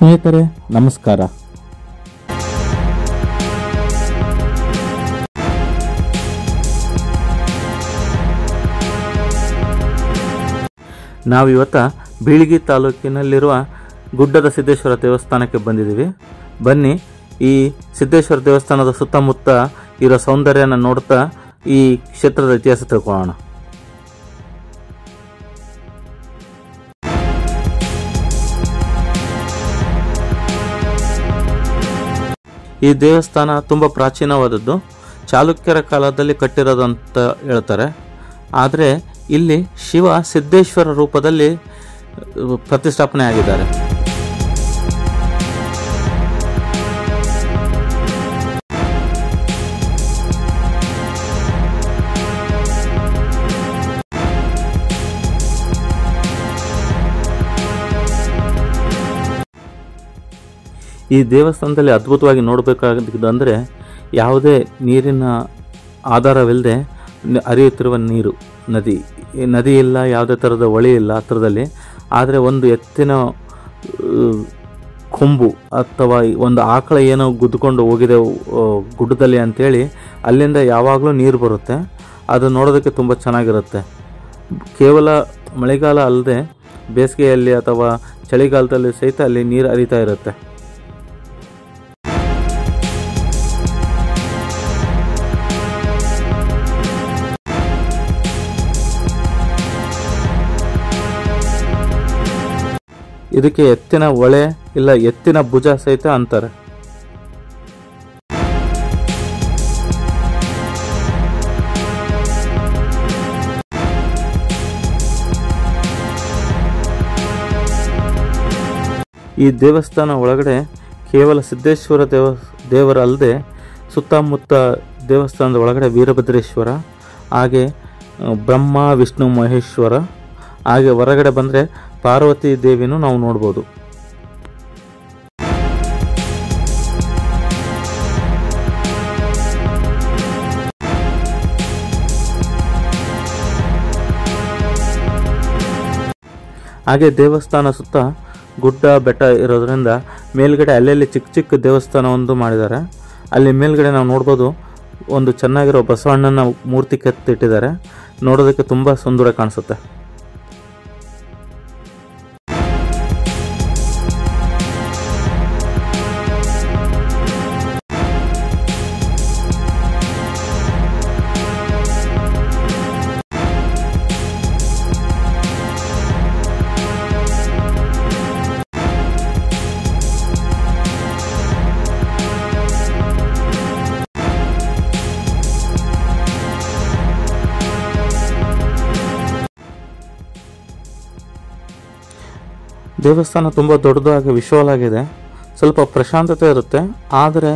ಸ್ನೇಹಿತರೆ ನಮಸ್ಕಾರ. ನಾವಿವತ್ತ ಬೀಳಗಿ ತಾಲೂಕಿನಲ್ಲಿರುವ ಗುಡ್ಡದ ಸಿದ್ದೇಶ್ವರ ದೇವಸ್ಥಾನಕ್ಕೆ ಬಂದಿದ್ದೀವಿ. ಬನ್ನಿ ಈ ಸಿದ್ದೇಶ್ವರ ದೇವಸ್ಥಾನದ ಸುತ್ತಮುತ್ತ ಇರೋ ಸೌಂದರ್ಯನ ನೋಡ್ತಾ ಈ ಕ್ಷೇತ್ರದ ಇತಿಹಾಸ ತಿಳ್ಕೊಳ್ಳೋಣ. ಈ ದೇವಸ್ಥಾನ ತುಂಬ ಪ್ರಾಚೀನವಾದದ್ದು, ಚಾಲುಕ್ಯರ ಕಾಲದಲ್ಲಿ ಕಟ್ಟಿರೋದಂತ ಹೇಳ್ತಾರೆ. ಆದರೆ ಇಲ್ಲಿ ಶಿವ ಸಿದ್ದೇಶ್ವರ ರೂಪದಲ್ಲಿ ಪ್ರತಿಷ್ಠಾಪನೆ ಆಗಿದ್ದಾರೆ. ಈ ದೇವಸ್ಥಾನದಲ್ಲಿ ಅದ್ಭುತವಾಗಿ ನೋಡಬೇಕಾಗಿದ್ದಂದರೆ ಯಾವುದೇ ನೀರಿನ ಆಧಾರವಿಲ್ಲದೆ ಹರಿಯುತ್ತಿರುವ ನೀರು, ನದಿ ಇಲ್ಲ, ಯಾವುದೇ ಥರದ ಹೊಳೆ ಇಲ್ಲ ಹತ್ತಿರದಲ್ಲಿ. ಆದರೆ ಒಂದು ಎತ್ತಿನ ಕೊಂಬು ಅಥವಾ ಒಂದು ಆಕಳ ಏನೋ ಗುದ್ದುಕೊಂಡು ಹೋಗಿದೆ ಗುಡ್ಡದಲ್ಲಿ ಅಂಥೇಳಿ ಅಲ್ಲಿಂದ ಯಾವಾಗಲೂ ನೀರು ಬರುತ್ತೆ. ಅದು ನೋಡೋದಕ್ಕೆ ತುಂಬ ಚೆನ್ನಾಗಿರುತ್ತೆ. ಕೇವಲ ಮಳೆಗಾಲ ಅಲ್ಲದೆ ಬೇಸಿಗೆಯಲ್ಲಿ ಅಥವಾ ಚಳಿಗಾಲದಲ್ಲಿ ಸಹಿತ ಅಲ್ಲಿ ನೀರು ಹರಿತಾ ಇರುತ್ತೆ. ಇದಕ್ಕೆ ಎತ್ತಿನ ಹೊಳೆ ಇಲ್ಲ ಎತ್ತಿನ ಭುಜ ಸಹಿತ ಅಂತಾರೆ. ಈ ದೇವಸ್ಥಾನ ಒಳಗಡೆ ಕೇವಲ ಸಿದ್ದೇಶ್ವರ ದೇವರಲ್ಲದೆ ಸುತ್ತಮುತ್ತ ದೇವಸ್ಥಾನದ ಒಳಗಡೆ ವೀರಭದ್ರೇಶ್ವರ, ಹಾಗೆ ಬ್ರಹ್ಮ ವಿಷ್ಣು ಮಹೇಶ್ವರ, ಹಾಗೆ ಹೊರಗಡೆ ಬಂದರೆ ಪಾರ್ವತಿ ದೇವಿನೂ ನಾವು ನೋಡ್ಬೋದು. ಹಾಗೆ ದೇವಸ್ಥಾನ ಸುತ್ತ ಗುಡ್ಡ ಬೆಟ್ಟ ಇರೋದ್ರಿಂದ ಮೇಲ್ಗಡೆ ಅಲ್ಲೆಲ್ಲಿ ಚಿಕ್ಕ ಚಿಕ್ಕ ದೇವಸ್ಥಾನ ಒಂದು ಮಾಡಿದ್ದಾರೆ. ಅಲ್ಲಿ ಮೇಲ್ಗಡೆ ನಾವು ನೋಡ್ಬೋದು ಒಂದು ಚೆನ್ನಾಗಿರೋ ಬಸವಣ್ಣನ ಮೂರ್ತಿ ಕೆತ್ತಿಟ್ಟಿದ್ದಾರೆ. ನೋಡೋದಕ್ಕೆ ತುಂಬ ಸುಂದರ ಕಾಣಿಸುತ್ತೆ. ದೇವಸ್ಥಾನ ತುಂಬ ದೊಡ್ಡದಾಗಿ ವಿಶಾಲವಾಗಿದೆ. ಸ್ವಲ್ಪ ಪ್ರಶಾಂತತೆ ಇರುತ್ತೆ. ಆದರೆ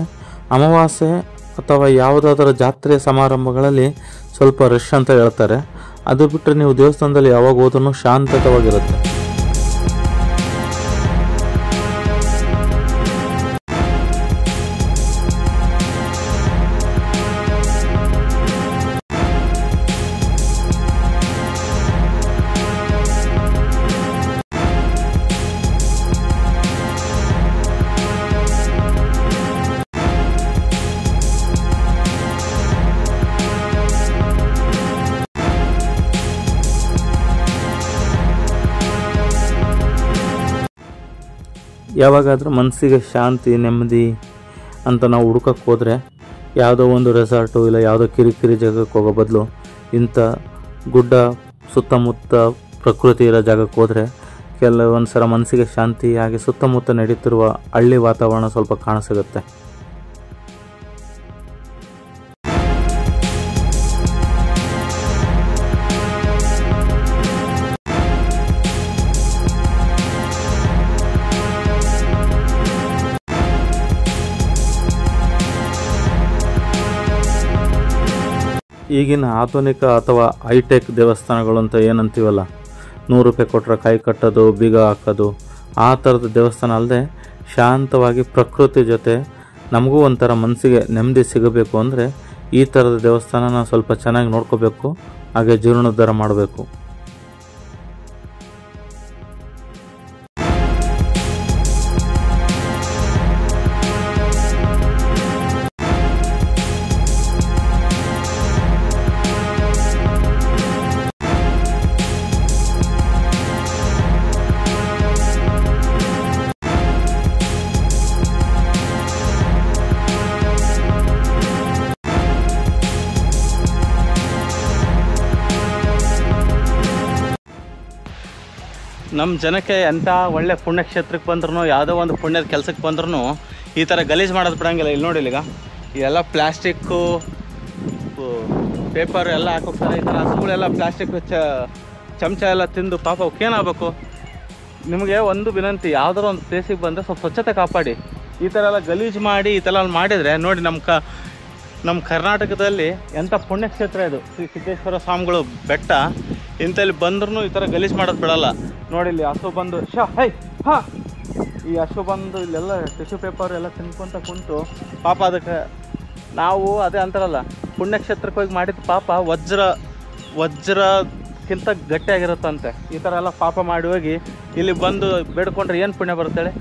ಅಮಾವಾಸ್ಯೆ ಅಥವಾ ಯಾವುದಾದರೂ ಜಾತ್ರೆ ಸಮಾರಂಭಗಳಲ್ಲಿ ಸ್ವಲ್ಪ ರಶ್ ಅಂತ ಹೇಳ್ತಾರೆ. ಅದು ಬಿಟ್ಟರೆ ನೀವು ದೇವಸ್ಥಾನದಲ್ಲಿ ಯಾವಾಗ ಹೋದ್ರೂ ಶಾಂತವಾಗಿರುತ್ತೆ. ಯಾವಾಗಾದರೂ ಮನಸ್ಸಿಗೆ ಶಾಂತಿ ನೆಮ್ಮದಿ ಅಂತ ನಾವು ಹುಡುಕಕ್ಕೆ ಹೋದರೆ ಯಾವುದೋ ಒಂದು ರೆಸಾರ್ಟು ಇಲ್ಲ ಯಾವುದೋ ಕಿರಿಕಿರಿ ಜಾಗಕ್ಕೆ ಹೋಗೋ ಬದಲು ಇಂಥ ಗುಡ್ಡ ಸುತ್ತಮುತ್ತ ಪ್ರಕೃತಿ ಇರೋ ಜಾಗಕ್ಕೆ ಹೋದರೆ ಕೆಲವೊಂದು ಸಲ ಮನಸ್ಸಿಗೆ ಶಾಂತಿ, ಹಾಗೆ ಸುತ್ತಮುತ್ತ ನಡೀತಿರುವ ಹಳ್ಳಿ ವಾತಾವರಣ ಸ್ವಲ್ಪ ಕಾಣಸಿಗುತ್ತೆ. ಈಗಿನ ಆಧುನಿಕ ಅಥವಾ ಹೈಟೆಕ್ ದೇವಸ್ಥಾನಗಳು ಅಂತ ಏನಂತೀವಲ್ಲ, 100 ರೂಪಾಯಿ ಕೊಟ್ಟರೆ ಕೈ ಕಟ್ಟೋದು, ಬೀಗ ಹಾಕೋದು, ಆ ಥರದ ದೇವಸ್ಥಾನ ಅಲ್ಲದೆ ಶಾಂತವಾಗಿ ಪ್ರಕೃತಿ ಜೊತೆ ನಮಗೂ ಒಂಥರ ಮನಸ್ಸಿಗೆ ನೆಮ್ಮದಿ ಸಿಗಬೇಕು ಅಂದರೆ ಈ ಥರದ ದೇವಸ್ಥಾನನ ಸ್ವಲ್ಪ ಚೆನ್ನಾಗಿ ನೋಡ್ಕೋಬೇಕು, ಹಾಗೆ ಜೀರ್ಣೋದ್ಧಾರ ಮಾಡಬೇಕು. ನಮ್ಮ ಜನಕ್ಕೆ ಎಂಥ ಒಳ್ಳೆ ಪುಣ್ಯಕ್ಷೇತ್ರಕ್ಕೆ ಬಂದ್ರೂ ಯಾವುದೋ ಒಂದು ಪುಣ್ಯದ ಕೆಲಸಕ್ಕೆ ಬಂದ್ರೂ ಈ ಥರ ಗಲೀಜು ಮಾಡೋದು ಬಿಡೋಂಗಿಲ್ಲ. ಇಲ್ಲಿ ನೋಡಿ ಈಗ ಇವೆಲ್ಲ ಪ್ಲ್ಯಾಸ್ಟಿಕ್ಕು ಪೇಪರ್ ಎಲ್ಲ ಹಾಕೋಗ್ತಾರೆ. ಈ ಥರ ಹಸುಗಳೆಲ್ಲ ಪ್ಲ್ಯಾಸ್ಟಿಕ್ ಚಮಚ ಎಲ್ಲ ತಿಂದು ಪಾಪ ಅವಕ್ಕೇನಾಗಬೇಕು. ನಿಮಗೆ ಒಂದು ವಿನಂತಿ, ಯಾವುದಾದ್ರು ಒಂದು ಪ್ಲೇಸಿಗೆ ಬಂದರೆ ಸ್ವಲ್ಪ ಸ್ವಚ್ಛತೆ ಕಾಪಾಡಿ. ಈ ಥರ ಎಲ್ಲ ಗಲೀಜು ಮಾಡಿ ಈ ಥರ ಮಾಡಿದರೆ ನೋಡಿ ನಮ್ಮ ಕರ್ನಾಟಕದಲ್ಲಿ ಎಂಥ ಪುಣ್ಯಕ್ಷೇತ್ರ ಇದು ಶ್ರೀ ಸಿದ್ದೇಶ್ವರ ಸ್ವಾಮಿಗಳು ಬೆಟ್ಟ. ಇಂಥಲ್ಲಿ ಬಂದ್ರೂ ಈ ಥರ ಗಲೀಜು ಮಾಡೋದು ಬಿಡಲ್ಲ. ನೋಡಿ ಇಲ್ಲಿ ಹಸು ಬಂದು ಈ ಹಸು ಬಂದು ಇಲ್ಲೆಲ್ಲ ಟಿಶ್ಯೂ ಪೇಪರ್ ಎಲ್ಲ ತಿನ್ಕೊಂತ ಕುಂತು ಪಾಪ ಅದಕ್ಕೆ ನಾವು ಅದೇ ಅಂತಾರಲ್ಲ ಪುಣ್ಯಕ್ಷೇತ್ರಕ್ಕೆ ಹೋಗಿ ಮಾಡಿದ ಪಾಪ ವಜ್ರಕ್ಕಿಂತ ಗಟ್ಟಿಯಾಗಿರುತ್ತಂತೆ. ಈ ಥರ ಎಲ್ಲ ಪಾಪ ಮಾಡಿ ಹೋಗಿ ಇಲ್ಲಿ ಬಂದು ಬೇಡ್ಕೊಂಡ್ರೆ ಏನು ಪುಣ್ಯ ಬರುತ್ತೇಳಿ.